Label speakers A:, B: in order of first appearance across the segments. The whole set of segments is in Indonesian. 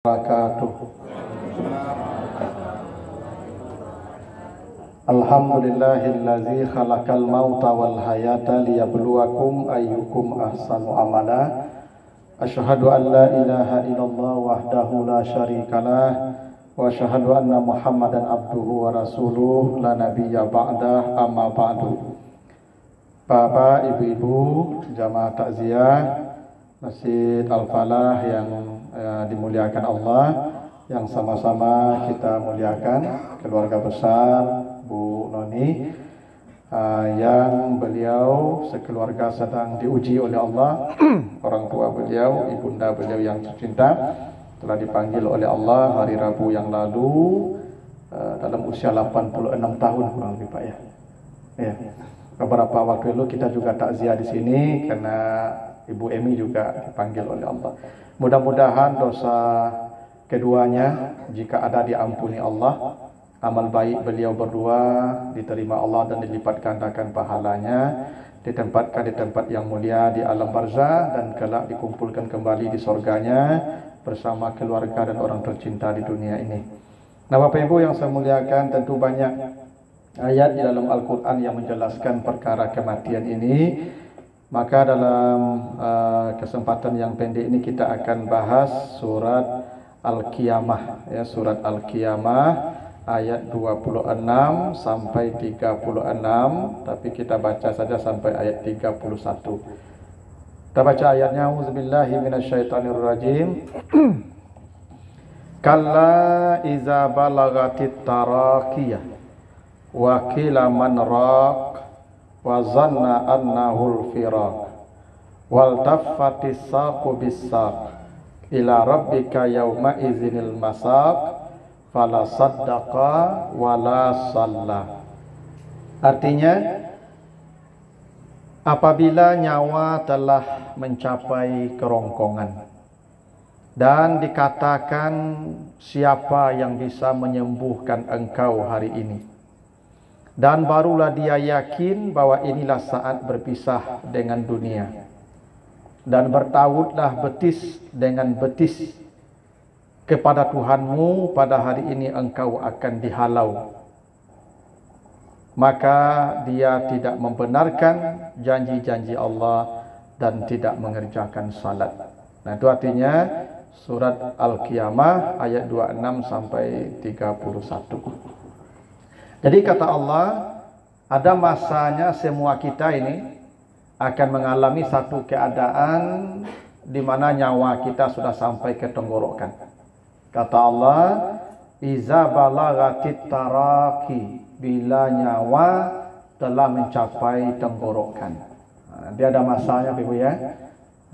A: Wabarakatuh. Alhamdulillahillazi khalaqal mauta wal hayata liyabluwakum ayyukum ahsanu amala. Asyhadu an la ilaha illallah wahdahu la syarikalah wa asyhadu anna Muhammadan abduhu wa rasuluh la nabiyya ba'dah, amma ba'du. Bapak, ibu-ibu, jamaah takziah Masjid Al-Falah yang dimuliakan Allah, yang sama-sama kita muliakan keluarga besar Bu Noni, yang beliau sekeluarga sedang diuji oleh Allah. Orang tua beliau, ibunda beliau yang tercinta, telah dipanggil oleh Allah hari Rabu yang lalu dalam usia 86 tahun kurang lebih, Pak, ya. Beberapa waktu lalu kita juga takziah di sini karena Ibu Emi juga dipanggil oleh Allah. Mudah-mudahan dosa keduanya jika ada diampuni Allah, amal baik beliau berdua diterima Allah dan dilipat gandakan pahalanya, ditempatkan di tempat yang mulia di alam barzah, dan kelak dikumpulkan kembali di surganya bersama keluarga dan orang tercinta di dunia ini. Nah, Bapak Ibu yang saya muliakan, tentu banyak ayat di dalam Al-Quran yang menjelaskan perkara kematian ini. Maka dalam kesempatan yang pendek ini kita akan bahas surat Al-Qiyamah, ya, surat Al-Qiyamah ayat 26 sampai 36, tapi kita baca saja sampai ayat 31. Kita baca ayatnya. Auzubillahi minasyaitonirrajim. Kalla iza balagatit taraqiyah wa qila man raq wa zanna annahul firaq wal taffatis saqu bis-saq ila rabbika yawma izinil masaq fala saddaqa wala salla. Artinya, apabila nyawa telah mencapai kerongkongan dan dikatakan siapa yang bisa menyembuhkan engkau hari ini, dan barulah dia yakin bahwa inilah saat berpisah dengan dunia, dan bertautlah betis dengan betis kepada Tuhanmu, pada hari ini engkau akan dihalau. Maka dia tidak membenarkan janji-janji Allah dan tidak mengerjakan salat. Nah, itu artinya surat Al-Qiyamah ayat 26 sampai 31. Jadi kata Allah, ada masanya semua kita ini akan mengalami satu keadaan di mana nyawa kita sudah sampai ke tenggorokan. Kata Allah, iza balagatit taraqi, bila nyawa telah mencapai tenggorokan. Dia ada masanya, Ibu, ya.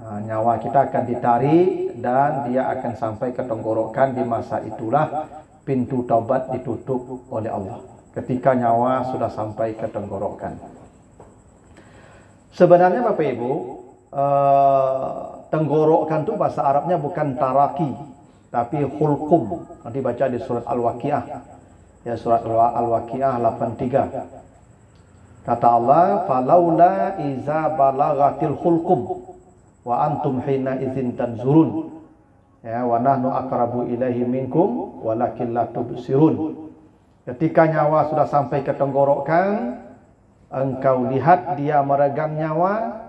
A: Nyawa kita akan ditarik dan dia akan sampai ke tenggorokan. Di masa itulah pintu taubat ditutup oleh Allah, ketika nyawa sudah sampai ke tenggorokan. Sebenarnya Bapak Ibu, tenggorokan itu bahasa Arabnya bukan taraki, tapi hulqum. Nanti baca di surat Al-Waqiah, ya, surat Al-Waqiah 83. Kata Allah, falaula iza balagatil hulqum wa antum hina izin tanzurun, ya, wa nahnu aqrabu ilaihi minkum walakin la tubsirun. Ketika nyawa sudah sampai ke tenggorokan, engkau lihat dia meregang nyawa,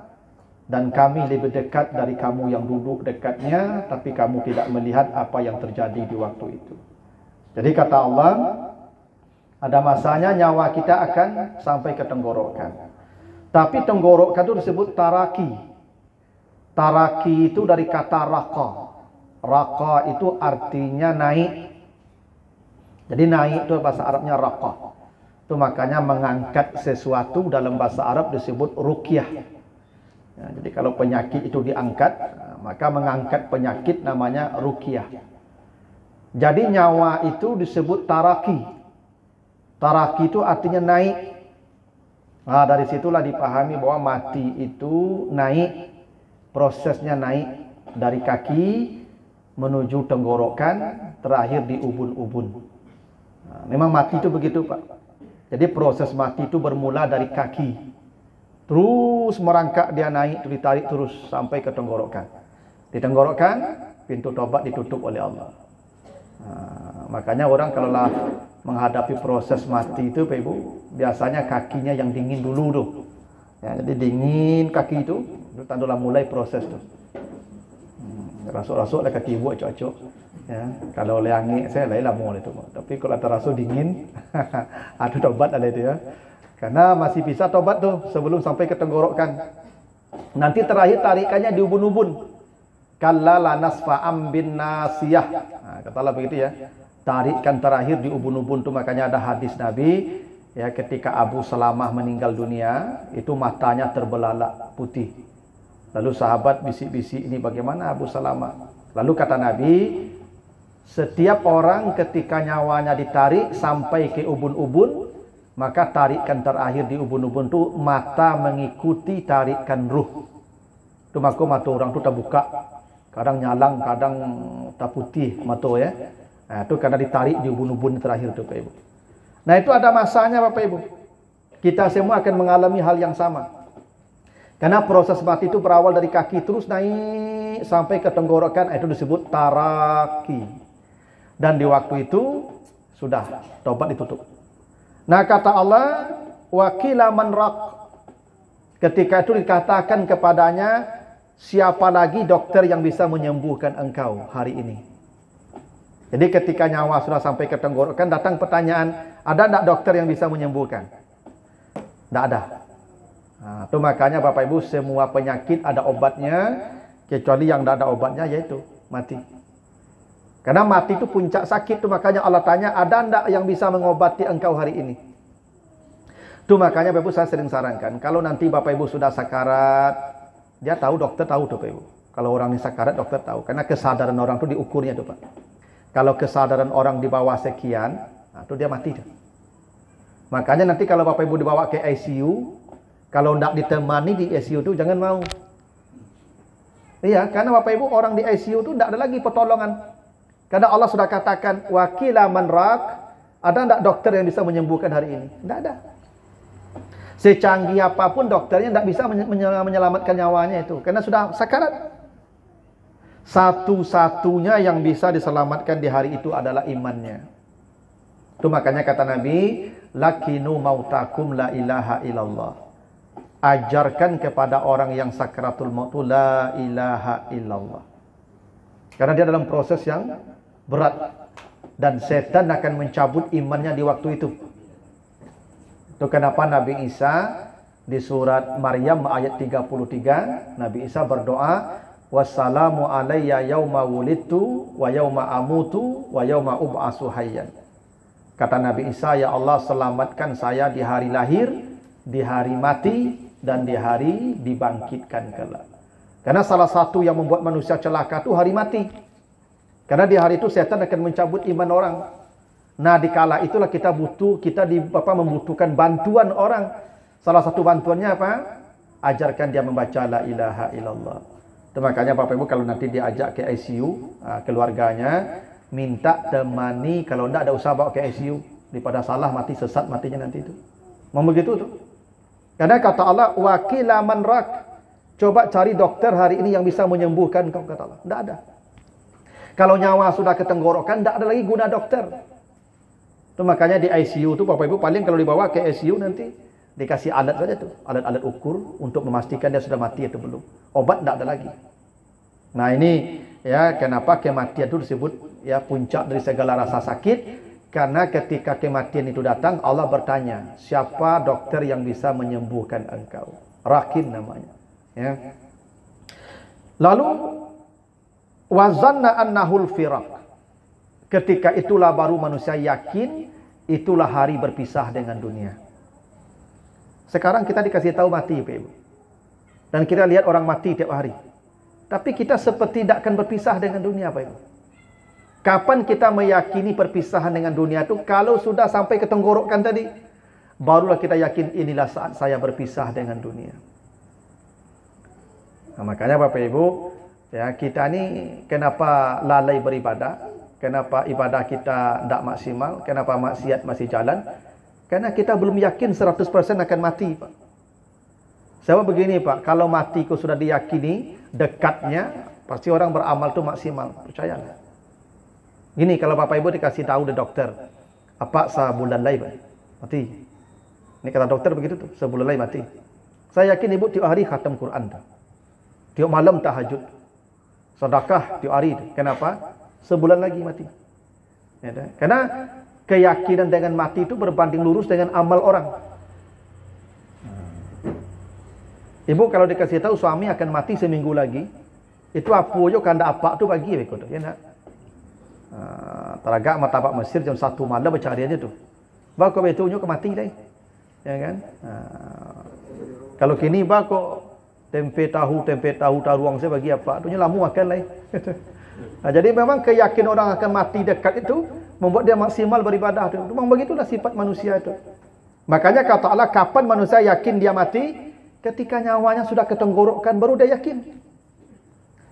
A: dan kami lebih dekat dari kamu yang duduk dekatnya, tapi kamu tidak melihat apa yang terjadi di waktu itu. Jadi kata Allah, ada masanya nyawa kita akan sampai ke tenggorokan. Tapi tenggorokan itu disebut taraki. Taraki itu dari kata raqa. Raqa itu artinya naik. Jadi naik itu bahasa Arabnya raqa. Itu makanya mengangkat sesuatu dalam bahasa Arab disebut ruqyah. Ya, jadi kalau penyakit itu diangkat, maka mengangkat penyakit namanya ruqyah. Jadi nyawa itu disebut taraki. Taraki itu artinya naik. Nah, dari situlah dipahami bahwa mati itu naik. Prosesnya naik dari kaki menuju tenggorokan, terakhir di ubun-ubun. Nah, memang mati itu begitu, Pak. Jadi proses mati itu bermula dari kaki, terus merangkak dia naik, ditarik terus sampai ke tenggorokan. Di tenggorokan pintu tobat ditutup oleh Allah. Makanya orang kalau lah menghadapi proses mati itu, Pak Ibu, biasanya kakinya yang dingin dulu tuh. Ya, jadi dingin kaki itu tandalah mulai proses tuh. Rasuk-rasuk lah kaki ibu cocok. Ya, kalau oleh angin saya lain lama itu. Tapi kalau terasa dingin, aduh tobat ada itu ya. Karena masih bisa tobat tuh sebelum sampai ke tenggorokan. Nanti terakhir tarikannya di ubun-ubun. Kalla lanasfa'am bin nasiyah. Nah, katalah begitu ya. Tarikan terakhir di ubun-ubun tuh, makanya ada hadis Nabi ya, ketika Abu Salamah meninggal dunia, itu matanya terbelalak putih. Lalu sahabat bisik-bisik, ini bagaimana Abu Salamah? Lalu kata Nabi, setiap orang ketika nyawanya ditarik sampai ke ubun-ubun, maka tarikan terakhir di ubun-ubun itu mata mengikuti tarikan ruh. Itu maka mata orang itu terbuka, kadang nyalang, kadang tak putih mata ya. Nah, itu karena ditarik di ubun-ubun terakhir itu, Pak Ibu. Nah, itu ada masanya, Bapak Ibu. Kita semua akan mengalami hal yang sama. Karena proses mati itu berawal dari kaki terus naik sampai ke tenggorokan, itu disebut taraki. Dan di waktu itu sudah tobat ditutup. Nah, kata Allah, wakila man rak. Ketika itu dikatakan kepadanya, siapa lagi dokter yang bisa menyembuhkan engkau hari ini? Jadi ketika nyawa sudah sampai ke tenggorokan, datang pertanyaan, ada tidak dokter yang bisa menyembuhkan? Tidak ada. Nah, itu makanya Bapak Ibu, semua penyakit ada obatnya, kecuali yang tidak ada obatnya yaitu mati. Karena mati itu puncak sakit, itu makanya Allah tanya, ada tidak yang bisa mengobati engkau hari ini? Itu makanya Bapak Ibu, saya sering sarankan, kalau nanti Bapak Ibu sudah sakarat, dia tahu, dokter tahu tuh Bapak Ibu. Kalau orang ini sakarat, dokter tahu. Karena kesadaran orang itu diukurnya tuh Pak. Kalau kesadaran orang di bawah sekian, nah, itu dia mati. Makanya nanti kalau Bapak Ibu dibawa ke ICU, kalau tidak ditemani di ICU itu jangan mau. Iya, karena Bapak Ibu orang di ICU itu tidak ada lagi pertolongan. Karena Allah sudah katakan, wakila man rak, ada tidak dokter yang bisa menyembuhkan hari ini? Tidak ada. Secanggih apapun dokternya tidak bisa menyelamatkan nyawanya itu, karena sudah sakarat. Satu-satunya yang bisa diselamatkan di hari itu adalah imannya. Itu makanya kata Nabi, lakinu mautakum la ilaha illallah. Ajarkan kepada orang yang sakaratul maut la ilaha illallah. Karena dia dalam proses yang berat. Dan setan akan mencabut imannya di waktu itu. Itu kenapa Nabi Isa di surat Maryam ayat 33, Nabi Isa berdoa, wassalamu alayya yauma wulidtu wa yauma amutu wa yauma ub'atsu hayyan. Kata Nabi Isa, ya Allah selamatkan saya di hari lahir, di hari mati, dan di hari dibangkitkan kelak. Karena salah satu yang membuat manusia celaka itu hari mati. Karena di hari itu setan akan mencabut iman orang. Nah, di kala itulah kita membutuhkan bantuan orang. Salah satu bantuannya apa? Ajarkan dia membaca la ilaha illallah. Itu makanya Bapak Ibu kalau nanti diajak ke ICU, keluarganya minta temani, kalau tidak ada usaha bawa ke ICU, daripada salah mati sesat matinya nanti itu. Mau begitu tuh. Karena kata Allah, wakila man rak. Coba cari dokter hari ini yang bisa menyembuhkan kau, kata Allah. Tidak ada. Kalau nyawa sudah ke tenggorokan, tidak ada lagi guna dokter. Itu makanya di ICU itu Bapak Ibu paling kalau dibawa ke ICU nanti dikasih alat saja tuh, alat-alat ukur untuk memastikan dia sudah mati atau belum. Obat tidak ada lagi. Nah ini ya kenapa kematian itu disebut ya puncak dari segala rasa sakit, karena ketika kematian itu datang Allah bertanya, siapa dokter yang bisa menyembuhkan engkau? Rakin namanya. Ya. Lalu wazanna annahul firaq. Ketika itulah baru manusia yakin itulah hari berpisah dengan dunia. Sekarang kita dikasih tahu mati, Pak Ibu. Dan kita lihat orang mati tiap hari. Tapi kita seperti tidak akan berpisah dengan dunia, Pak Ibu. Kapan kita meyakini perpisahan dengan dunia itu? Kalau sudah sampai ke tenggorokan tadi, barulah kita yakin inilah saat saya berpisah dengan dunia. Nah, makanya Bapak Ibu, ya kita ini kenapa lalai beribadah? Kenapa ibadah kita tidak maksimal? Kenapa maksiat masih jalan? Karena kita belum yakin 100% akan mati, Pak. Sebab begini, Pak, kalau matiku sudah diyakini dekatnya, pasti orang beramal itu maksimal, percayalah.
B: Gini, kalau Bapak Ibu dikasih tahu dari dokter, apa sebulan lagi mati. Ini kata dokter begitu tuh, sebulan lagi mati. Saya yakin ibu tiap hari khatam Quran tuh. Tiap malam tahajud. Sedekah tiap hari. Kenapa? Sebulan lagi mati. Ya, karena keyakinan dengan mati itu berbanding lurus dengan amal orang. Ibu kalau dikasih tahu suami akan mati seminggu lagi, itu apa aja kanda apa tu bagi begitu, ya nak. Teragak mata Pak Mesir jam 1 malam baca dia aja tuh. Bako betunya ke mati deh. Ya kan? Kalau kini bako tempe tahu taruang saya bagi apa? Tunya lamu makan lah. Jadi memang keyakinan orang akan mati dekat itu membuat dia maksimal beribadah tu. Memang begitulah sifat manusia itu. Makanya kata Allah, kapan manusia yakin dia mati? Ketika nyawanya sudah ketenggorokan baru dia yakin.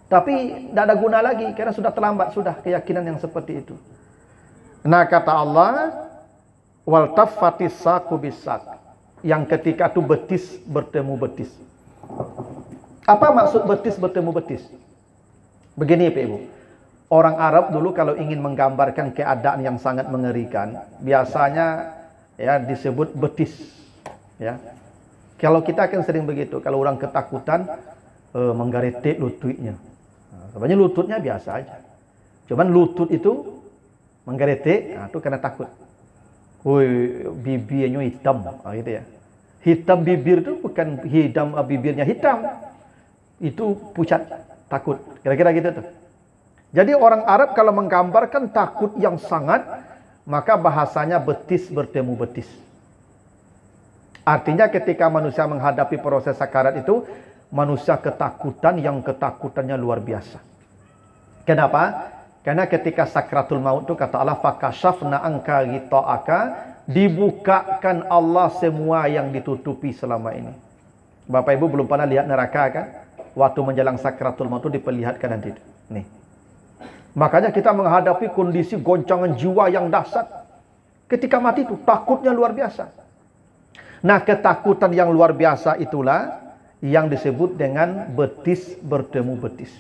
B: Tapi tidak ada guna lagi karena sudah terlambat sudah keyakinan yang seperti itu. Nah kata Allah, wal taffatis saqu bis-saq. Yang ketika itu betis bertemu betis. Apa maksud betis bertemu betis? Begini Pak Ibu. Orang Arab dulu kalau ingin menggambarkan keadaan yang sangat mengerikan, biasanya ya disebut betis. Ya. Kalau kita kan sering begitu, kalau orang ketakutan menggaretik lututnya. Sebenarnya lututnya biasa aja. Cuman lutut itu menggaretik, itu karena takut. Woi, bibirnya hitam, gitu ya. Hitam bibir itu bukan hitam bibirnya hitam. Itu pucat, takut. Kira-kira gitu tuh. Jadi orang Arab kalau menggambarkan takut yang sangat, maka bahasanya betis bertemu betis. Artinya ketika manusia menghadapi proses sakarat itu, manusia ketakutan yang ketakutannya luar biasa. Kenapa? Karena ketika sakratul maut itu kata Allah, fakashafna anka ghita'aka, dibukakan Allah semua yang ditutupi selama ini. Bapak Ibu belum pernah lihat neraka kan? Waktu menjelang sakratul maut itu diperlihatkan nanti. Nih. Makanya kita menghadapi kondisi goncangan jiwa yang dahsyat. Ketika mati itu takutnya luar biasa. Nah, ketakutan yang luar biasa itulah yang disebut dengan betis bertemu betis.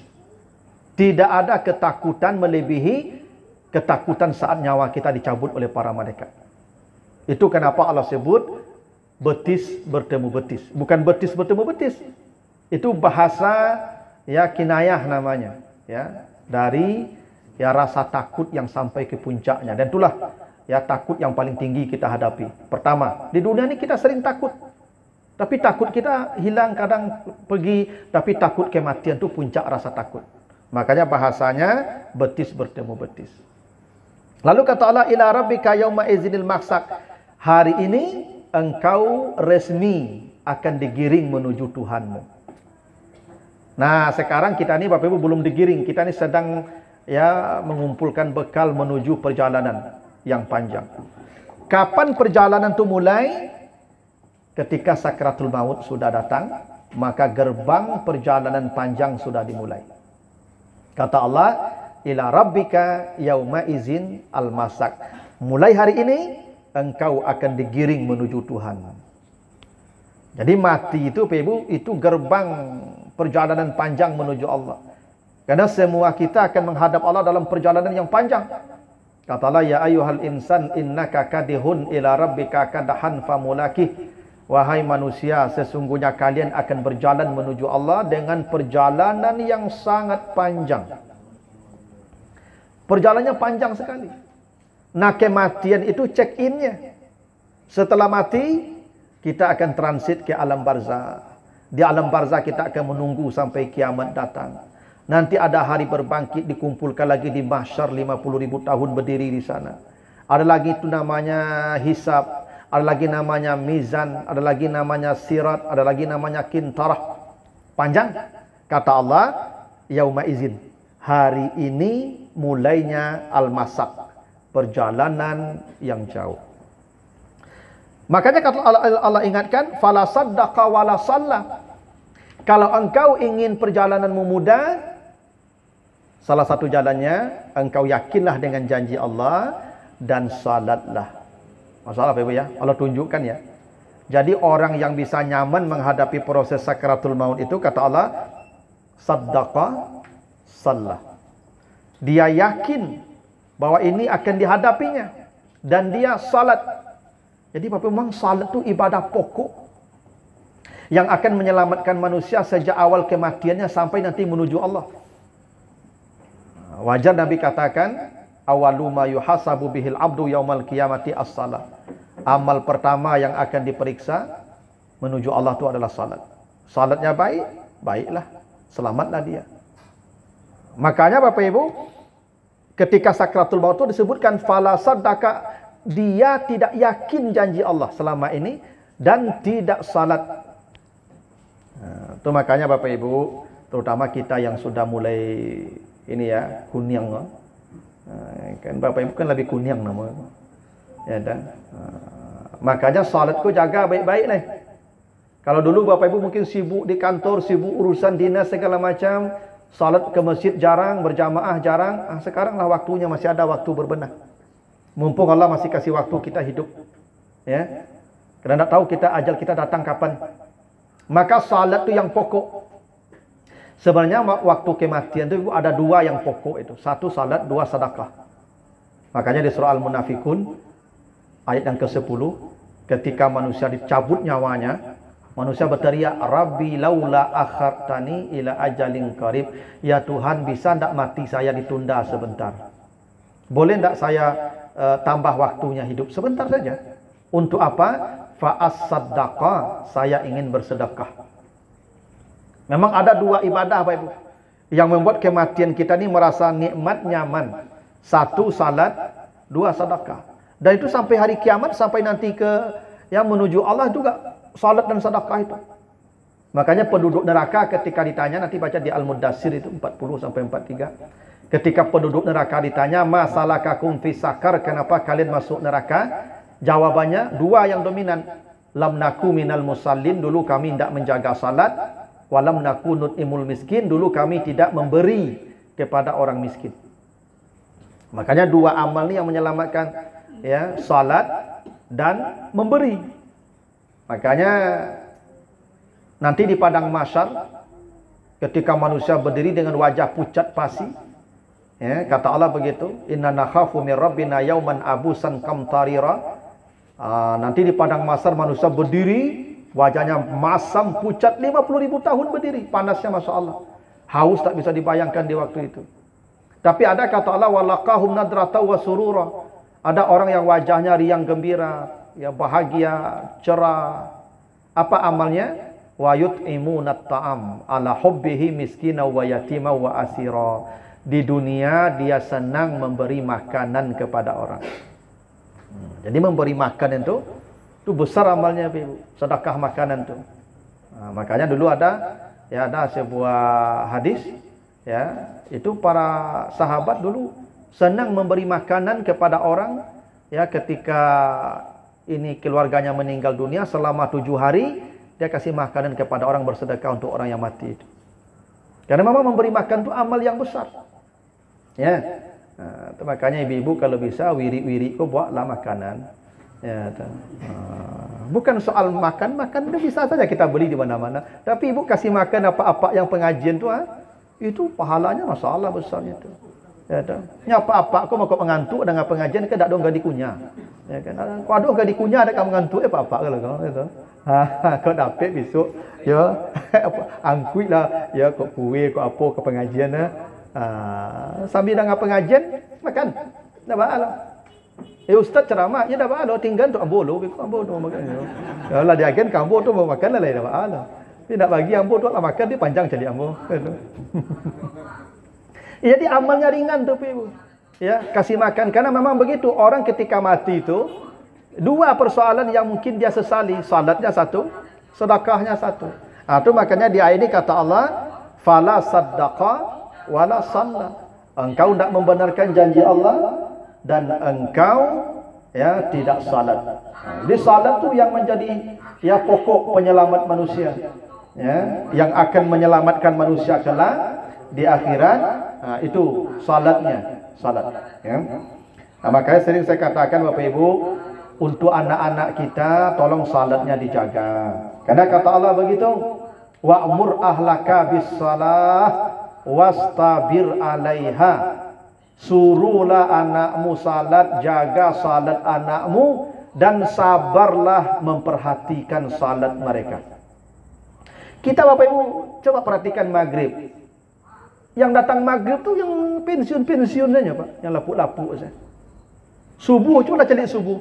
B: Tidak ada ketakutan melebihi ketakutan saat nyawa kita dicabut oleh para malaikat. Itu kenapa Allah sebut betis bertemu betis. Bukan betis bertemu betis. Itu bahasa ya kinayah namanya, ya, dari ya rasa takut yang sampai ke puncaknya. Dan itulah ya takut yang paling tinggi kita hadapi. Pertama, di dunia ini kita sering takut. Tapi takut kita hilang, kadang pergi. Tapi takut kematian itu puncak rasa takut. Makanya bahasanya betis bertemu betis. Lalu kata Allah, ila rabbika yauma izinil maksak. Hari ini engkau resmi akan digiring menuju Tuhanmu. Nah sekarang kita ini Bapak Ibu belum digiring. Kita ini sedang ya mengumpulkan bekal menuju perjalanan yang panjang. Kapan perjalanan itu mulai? Ketika sakratul maut sudah datang, maka gerbang perjalanan panjang sudah dimulai. Kata Allah, ila rabbika yauma izin al-masak. Mulai hari ini engkau akan digiring menuju Tuhan. Jadi mati itu Pak Ibu, itu gerbang perjalanan panjang menuju Allah. Karena semua kita akan menghadap Allah dalam perjalanan yang panjang. Kata Allah, ya ayyuhal insan innaka kadihun ila rabbika kadahan famulakih. Wahai manusia, sesungguhnya kalian akan berjalan menuju Allah dengan perjalanan yang sangat panjang. Perjalanannya panjang sekali. Nah, kematian itu check-in-nya. Setelah mati, kita akan transit ke alam barzah. Di alam barzah kita akan menunggu sampai kiamat datang. Nanti ada hari berbangkit, dikumpulkan lagi di mahsyar 50.000 tahun berdiri di sana. Ada lagi itu namanya hisab, ada lagi namanya mizan, ada lagi namanya sirat, ada lagi namanya kintarah. Panjang. Kata Allah, yauma izin. Hari ini mulainya al-masak, perjalanan yang jauh. Makanya kata Allah ingatkan, fala saddaqa wala shalla. Kalau engkau ingin perjalananmu mudah, salah satu jalannya, engkau yakinlah dengan janji Allah dan salatlah. Masalah Ibu ya, Allah tunjukkan ya. Jadi orang yang bisa nyaman menghadapi proses sakratul maut itu, kata Allah, saddaqa, sallah. Dia yakin bahwa ini akan dihadapinya dan dia salat. Jadi Bapak memang salat itu ibadah pokok yang akan menyelamatkan manusia sejak awal kematiannya sampai nanti menuju Allah. Wajar Nabi katakan, awalu ma yuhasabu bihil abdu yaumal qiyamati as-salat. Amal pertama yang akan diperiksa menuju Allah itu adalah salat. Salatnya baik, baiklah, selamatlah dia. Makanya Bapak Ibu, ketika sakratul maut itu disebutkan fala saddaka, dia tidak yakin janji Allah selama ini dan tidak salat. Itu makanya Bapak Ibu, terutama kita yang sudah mulai ini ya, kunyang. Kan Bapak Ibu kan lebih kunyang nama. Ya dah. Makanya salatku jaga baik-baik nih. Kalau dulu Bapak Ibu mungkin sibuk di kantor, sibuk urusan dinas segala macam, salat ke masjid jarang, berjamaah jarang. Sekaranglah waktunya, masih ada waktu berbenah. Mumpung Allah masih kasih waktu kita hidup. Ya. Karena tidak tahu kita ajal kita datang kapan. Maka salat itu yang pokok. Sebenarnya waktu kematian itu ada dua yang pokok itu. Satu salat, dua sedekah. Makanya di surah Al-Munafikun ayat yang ke-10, ketika manusia dicabut nyawanya, manusia berteriak, Rabbi laula akhartani ila ajalin qarib. Ya Tuhan, bisa tidak mati saya ditunda sebentar? Boleh tidak saya tambah waktunya hidup sebentar saja? Untuk apa? Fa'as-saddaqa, saya ingin bersedekah. Memang ada dua ibadah Bapak Ibu yang membuat kematian kita ini merasa nikmat, nyaman. Satu salat, dua sedekah. Dan itu sampai hari kiamat, sampai nanti ke yang menuju Allah juga salat dan sedekah itu. Makanya penduduk neraka ketika ditanya, nanti baca di Al-Mudassir itu 40 sampai 43. Ketika penduduk neraka ditanya, masalakakum fi sakar, kenapa kalian masuk neraka? Jawabannya dua yang dominan. Lam naku minal musallin, dulu kami tidak menjaga salat. Walam naku nut'imul miskin, dulu kami tidak memberi kepada orang miskin. Makanya dua amal ini yang menyelamatkan, ya, salat dan memberi. Makanya nanti di padang mahsyar, ketika manusia berdiri dengan wajah pucat pasi, ya, kata Allah begitu, inna nakhafu min rabbina yauman abusan kamtarira. Nanti di padang mahsyar manusia berdiri, wajahnya masam pucat, 50.000 tahun berdiri, panasnya Masya Allah, haus tak bisa dibayangkan di waktu itu. Tapi ada kata Allah, walaqahum nadrata wa surura. Ada orang yang wajahnya riang gembira, ya, bahagia, cerah. Apa amalnya? Wa yut'imunat ta'am ala hubbihi miskina wa yatima wa asira. Di dunia dia senang memberi makanan kepada orang. Jadi memberi makan itu besar amalnya, Ibu. Sedekah makanan itu. Makanya dulu ada sebuah hadis, ya, itu para sahabat dulu senang memberi makanan kepada orang, ya, ketika ini keluarganya meninggal dunia selama 7 hari, dia kasih makanan kepada orang, bersedekah untuk orang yang mati itu. Karena memang memberi makan itu amal yang besar. Ya. Makanya ibu-ibu kalau bisa wiri-wiri kok buatlah makanan. Ya, bukan soal makan itu bisa saja kita beli di mana-mana. Tapi ibu kasih makan apa-apa yang pengajian itu pahalanya masalah besarnya itu. Ya, nyapa apa kau mau mengantuk dengan pengajian ke dak dong gak dikunyah. Ya kan. Kau ada gak dikunyah ada kamu ngantuk apa kalau kau itu. Kau dapat besok ya angkui lah ya kok kue kok apa ke pengajian sambil dengan pengajian makan. Dak bahalah. Ustaz ceramah ya dak bahalah tinggal tu ambolo makan. Kalau dia agen kamu tu mau makan lah dak bahalah. Tidak bagi ambo tu lah makan dia panjang jadi ambo. Jadi amalnya ringan tuh Ibu. Ya, kasih makan. Karena memang begitu, orang ketika mati itu dua persoalan yang mungkin dia sesali. Salatnya satu, sedekahnya satu. Itu makanya di ayat ini kata Allah, fala saddaqa wala shalla. Engkau tidak membenarkan janji Allah dan engkau, ya, tidak salat. Jadi salat itu yang menjadi, ya, pokok penyelamat manusia. Ya, yang akan menyelamatkan manusia kelak di akhirat. Itu salat. Ya. Makanya sering saya katakan Bapak Ibu, untuk anak-anak kita tolong salatnya dijaga. Karena kata Allah begitu, wa'mur ahlaka bis salah wastabir 'alaiha. Suruhlah anakmu salat, jaga salat anakmu, dan sabarlah memperhatikan salat mereka. Kita Bapak Ibu coba perhatikan maghrib. Yang datang maghrib tu yang pensiun-pensiun saja Pak, yang lapuk-lapuk saja. Subuh cuma nak cari subuh.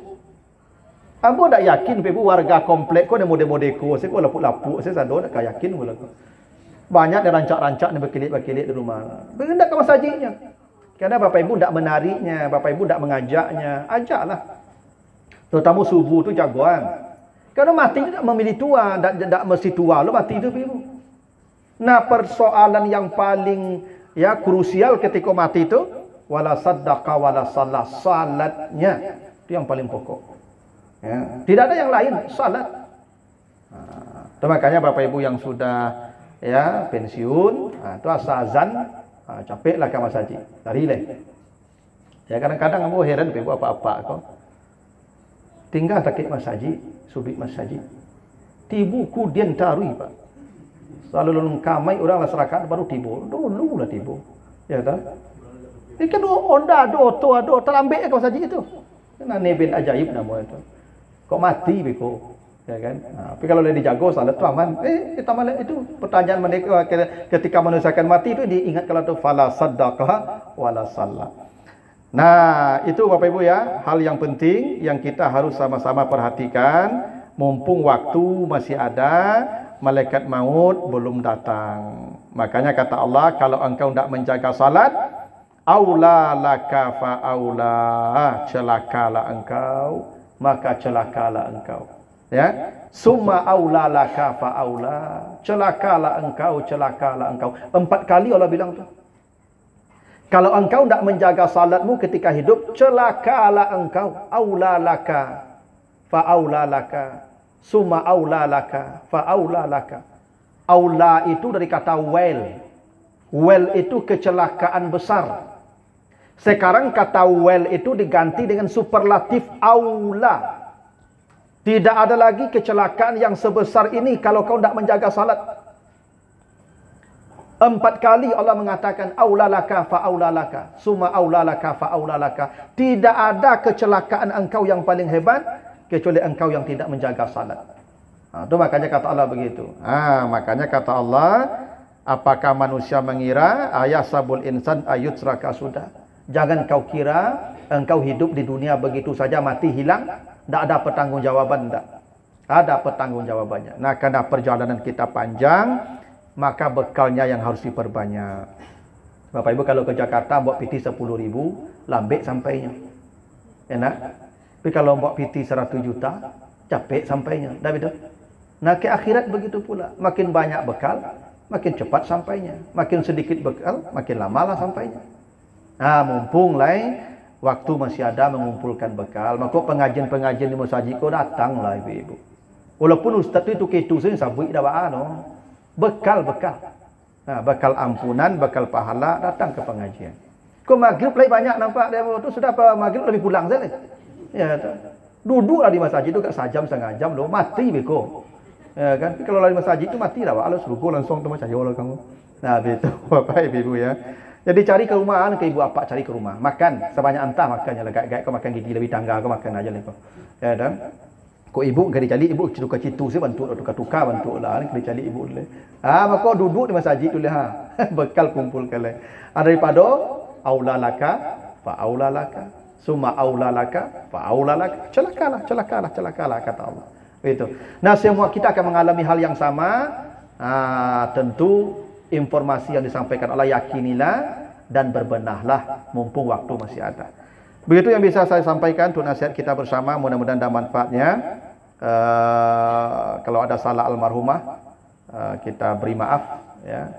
B: Ambo tak yakin Bapak Ibu warga komplek ko ada model-model ko, saya ko lapuk-lapuk saya sado tak yakin pula ko. Banyak yang rancak-rancak ni berkilit-berkilit di rumah. Berhendak ke masjidnya. Karena Bapak Ibu tak menariknya, Bapak Ibu tak mengajaknya, ajaklah. Terutama subuh tu jagoan. Kalau mati tu tak memilih tua, tak mesti tua lo mati tu Bapak Ibu. Nah, persoalan yang paling krusial ketika mati itu wala saddaqa wala salat, salatnya itu yang paling pokok. Ya, tidak ada yang lain, salat. Itu makanya Bapak Ibu yang sudah pensiun, itu azan, capeklah ke masjid, lari leh. Ya kadang-kadang kamu heran Bapak Ibu apa-apa kau. Tinggal takik masjid, subik masjid. Tibu kudian tarui Pak. Selalu lulung kamai orang lah serakat baru tibu. Dulu lah tibu. Ya tak? Ini kan onda do terambik ke masjid itu. Nah nebin ajaib nama itu. Kok mati beko. Ya kan? Tapi kalau dia dijago salat tu aman. Kita malah itu pertanyaan mereka ketika manusia akan mati itu diingat kalau tu fala saddaqah wala salat. Nah, itu Bapak Ibu hal yang penting yang kita harus sama-sama perhatikan mumpung waktu masih ada, malaikat maut belum datang. Makanya kata Allah, kalau engkau tidak menjaga salat, aula laka fa aula, celakalah engkau, maka celakalah engkau. Ya, summa aula laka fa aula, celakalah engkau, celakalah engkau. 4 kali Allah bilang tu. Kalau engkau tidak menjaga salatmu ketika hidup, celakalah engkau. Aula laka fa aula laka, summa aula laka fa aula laka. Aula itu dari kata well. Well itu kecelakaan besar. Sekarang kata well itu diganti dengan superlatif aula. Tidak ada lagi kecelakaan yang sebesar ini kalau kau tidak menjaga salat. 4 kali Allah mengatakan aulalaka fa aulalaka, summa aulalaka fa aulalaka. Tidak ada kecelakaan engkau yang paling hebat kecuali engkau yang tidak menjaga salat. Itu makanya kata Allah begitu. Makanya kata Allah, apakah manusia mengira ayasabul insan ayutsraka sudah. Jangan kau kira engkau hidup di dunia begitu saja mati hilang, tidak ada pertanggungjawaban, tidak. Ada pertanggungjawabannya. Nah, karena perjalanan kita panjang, maka bekalnya yang harus diperbanyak. Bapak Ibu kalau ke Jakarta bawa piti 10.000, lambek sampainya. Enak. Tapi kalau bawa piti 100 juta, capek sampainya. Dah betul? Nah, ke akhirat begitu pula. Makin banyak bekal, makin cepat sampainya. Makin sedikit bekal, makin lamalah sampainya. Mumpung waktu masih ada mengumpulkan bekal. Maka pengajian-pengajian di masjid kau datanglah ibu-ibu. Walaupun ustaz itu ketu saya sabuk dah no. Bekal. Bekal ampunan, bekal pahala, datang ke pengajian. Kau maghrib lagi banyak nampak dia tu sudah maghrib lebih pulang saja. Ya, duduklah di masjid itu kat sajam setengah jam loh, mati beko. Ya kan? Tapi kalau di masjid itu mati dah, alas ruku langsung tu macam jauh kamu. Nah, begitu Bapak Ibu ya. Jadi cari ke rumah, ke ibu apa cari ke rumah. Makan sebanyak antah makannya lah. Gak kau makan gigi lebih tangga kau makan aja lah kau. Ya kan? Kau ibu gak dicari ibu tukar citu saya bantu tukar bantu lah ni dicari ibu dulu. Maka duduk di masjid dulu bekal kumpulkan lah. Daripada aulalaka fa aulalaka, summa aulalaka fa aulalaka. Celakalah kata Allah. Itu. Nah, semua kita akan mengalami hal yang sama. Tentu informasi yang disampaikan Allah yakinilah dan berbenahlah mumpung waktu masih ada. Begitu yang bisa saya sampaikan untuk nasihat kita bersama, mudah-mudahan ada manfaatnya. Kalau ada salah almarhumah, kita beri maaf ya.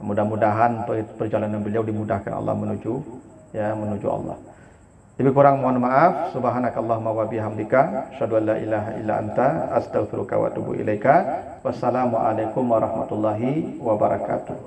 B: Mudah-mudahan perjalanan beliau dimudahkan Allah menuju Allah. Lebih kurang mohon maaf. Subhanakallahumma wa bihamdika asyhadu an la ilaha illa anta astaghfiruka wa atubu ilaika. Wassalamualaikum warahmatullahi wabarakatuh.